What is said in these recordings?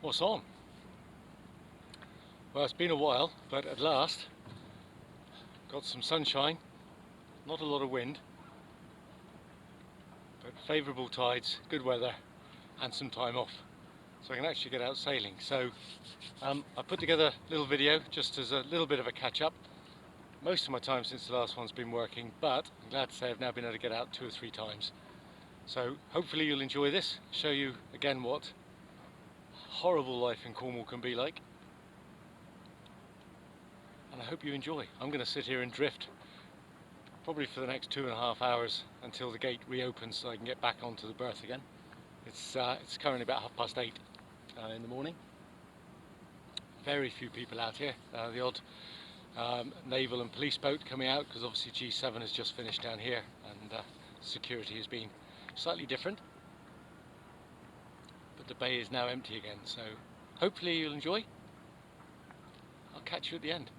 What's on? Well, it's been a while, but at last got some sunshine, not a lot of wind, but favourable tides, good weather and some time off, so I can actually get out sailing. So I put together a little video just as a little bit of a catch-up. Most of my time since the last one's been working, but I'm glad to say I've now been able to get out 2 or 3 times. So hopefully you'll enjoy this, show you again what horrible life in Cornwall can be like. And I hope you enjoy. I'm going to sit here and drift probably for the next 2.5 hours until the gate reopens so I can get back onto the berth again. It's currently about 8:30 in the morning. Very few people out here. The odd naval and police boat coming out because obviously G7 has just finished down here and security has been slightly different. But the bay is now empty again, so hopefully you'll enjoy. I'll catch you at the end.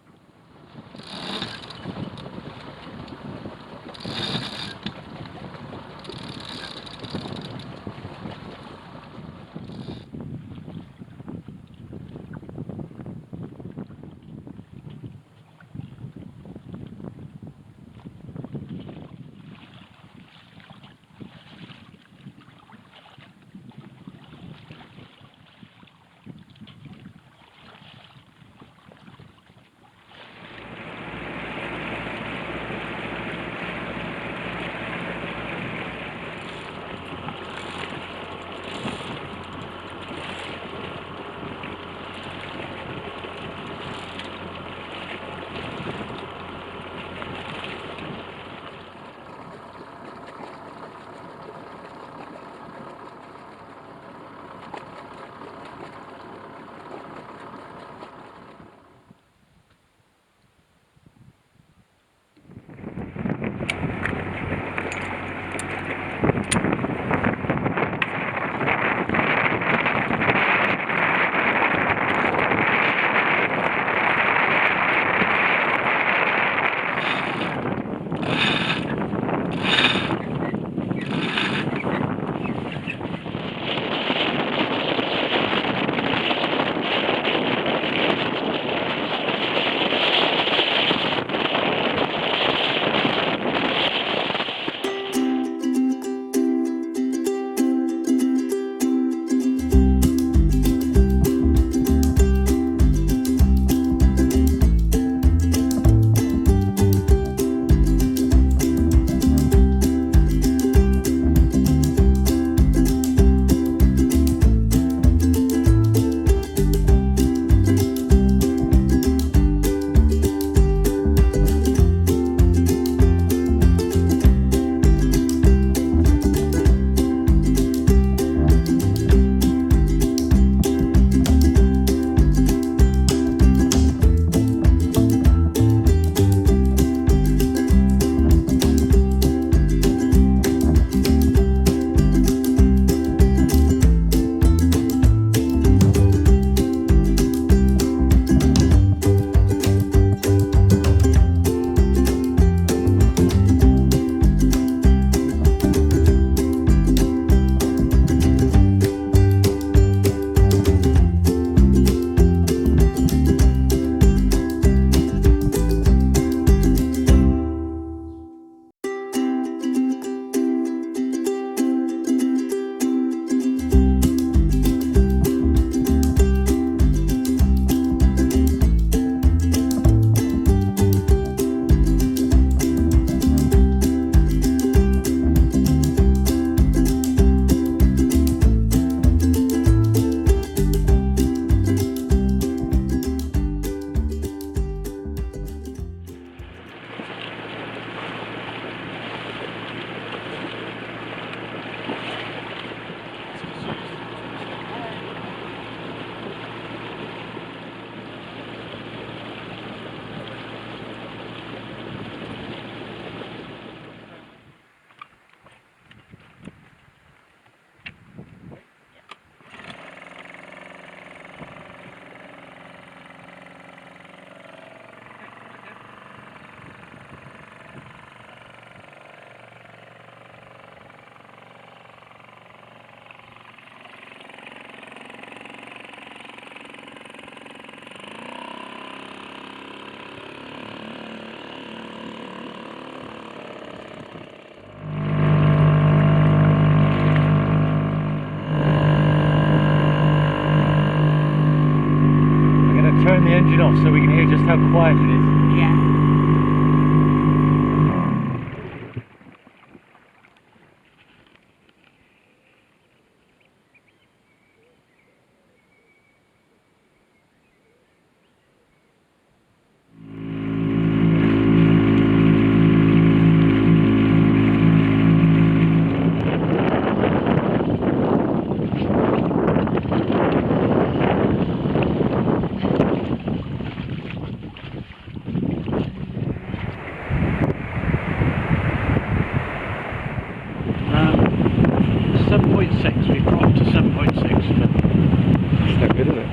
off so we can hear just how quiet it is. Yeah. We've dropped to 7.6. It's no good, isn't it?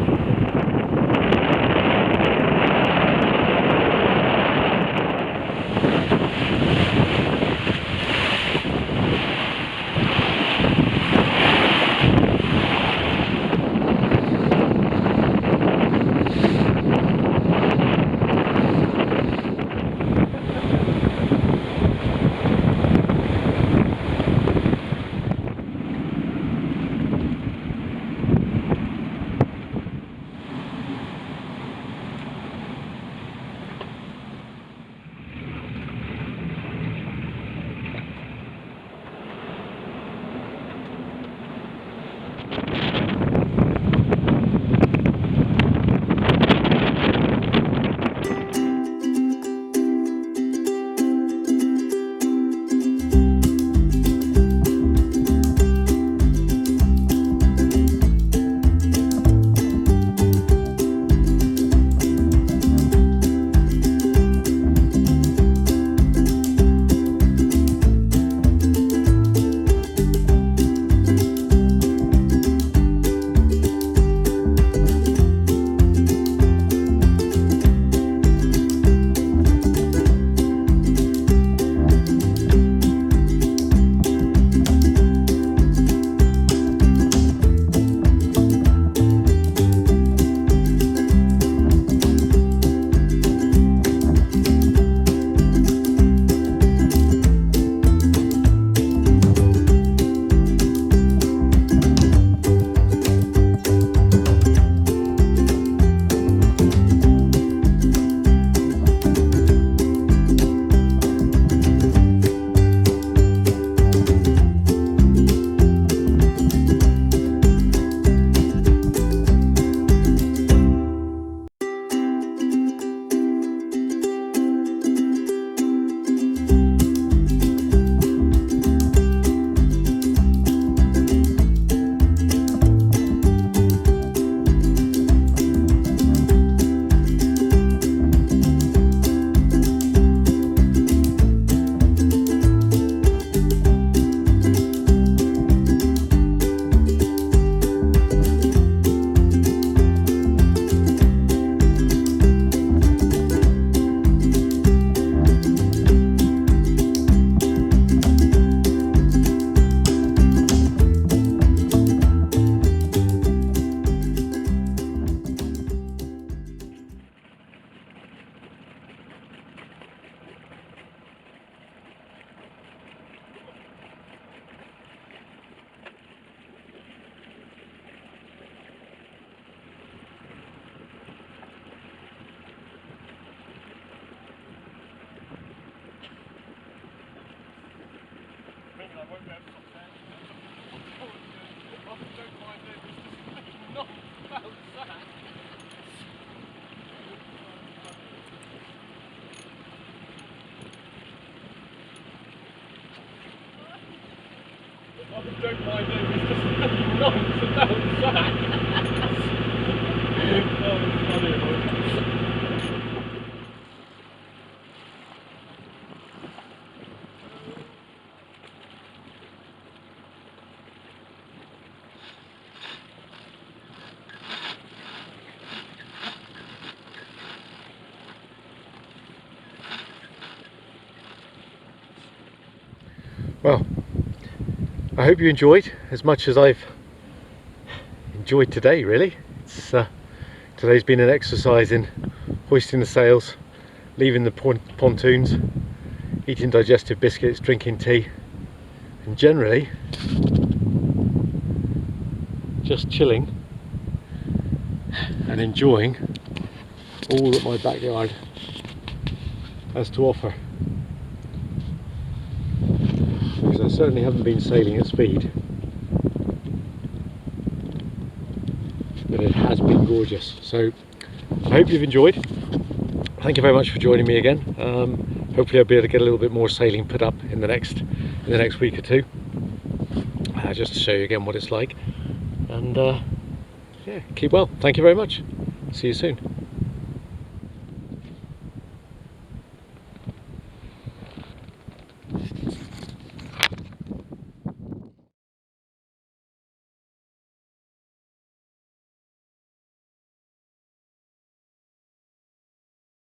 Don't mind it, it's just nonsense outside. Oh, it's funny. Well, I hope you enjoyed as much as I've enjoyed today, really. Today's been an exercise in hoisting the sails, leaving the pontoons, eating digestive biscuits, drinking tea, and generally just chilling and enjoying all that my backyard has to offer. Because I certainly haven't been sailing at speed, but it has been gorgeous. So I hope you've enjoyed. Thank you very much for joining me again. Hopefully I'll be able to get a little bit more sailing put up in the next week or two, just to show you again what it's like. And yeah, keep well. Thank you very much. See you soon.